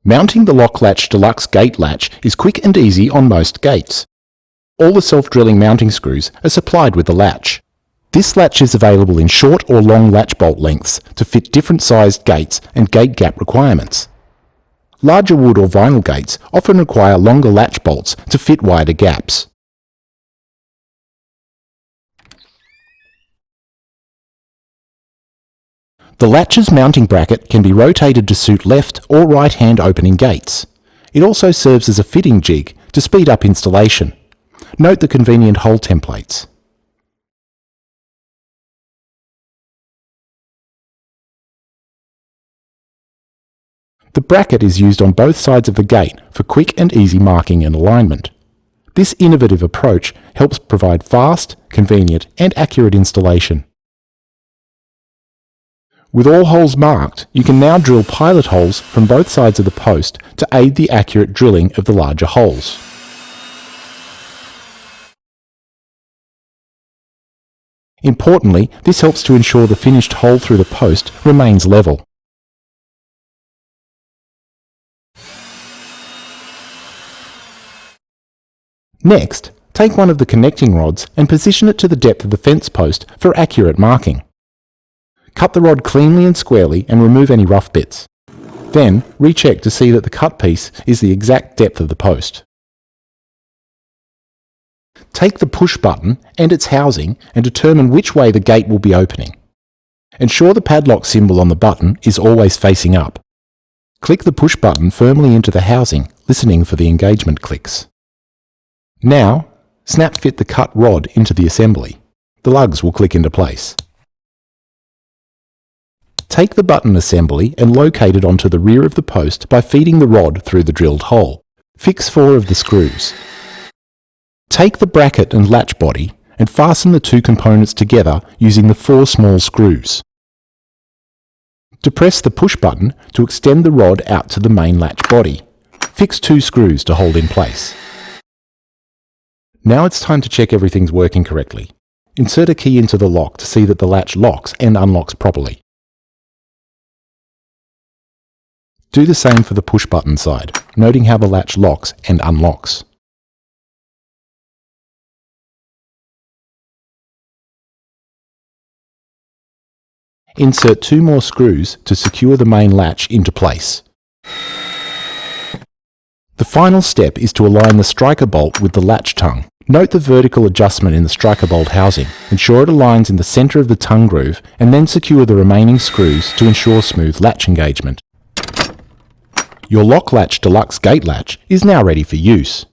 Mounting the LokkLatch Deluxe gate latch is quick and easy on most gates. All the self-drilling mounting screws are supplied with the latch. This latch is available in short or long latch bolt lengths to fit different sized gates and gate gap requirements. Larger wood or vinyl gates often require longer latch bolts to fit wider gaps. The latch's mounting bracket can be rotated to suit left or right hand opening gates. It also serves as a fitting jig to speed up installation. Note the convenient hole templates. The bracket is used on both sides of the gate for quick and easy marking and alignment. This innovative approach helps provide fast, convenient and accurate installation. With all holes marked, you can now drill pilot holes from both sides of the post to aid the accurate drilling of the larger holes. Importantly, this helps to ensure the finished hole through the post remains level. Next, take one of the connecting rods and position it to the depth of the fence post for accurate marking. Cut the rod cleanly and squarely and remove any rough bits. Then, recheck to see that the cut piece is the exact depth of the post. Take the push button and its housing and determine which way the gate will be opening. Ensure the padlock symbol on the button is always facing up. Click the push button firmly into the housing, listening for the engagement clicks. Now, snap fit the cut rod into the assembly. The lugs will click into place. Take the button assembly and locate it onto the rear of the post by feeding the rod through the drilled hole. Fix 4 of the screws. Take the bracket and latch body and fasten the 2 components together using the 4 small screws. Depress the push button to extend the rod out to the main latch body. Fix 2 screws to hold in place. Now it's time to check everything's working correctly. Insert a key into the lock to see that the latch locks and unlocks properly. Do the same for the push button side, noting how the latch locks and unlocks. Insert 2 more screws to secure the main latch into place. The final step is to align the striker bolt with the latch tongue. Note the vertical adjustment in the striker bolt housing. Ensure it aligns in the centre of the tongue groove and then secure the remaining screws to ensure smooth latch engagement. Your LokkLatch Deluxe gate latch is now ready for use.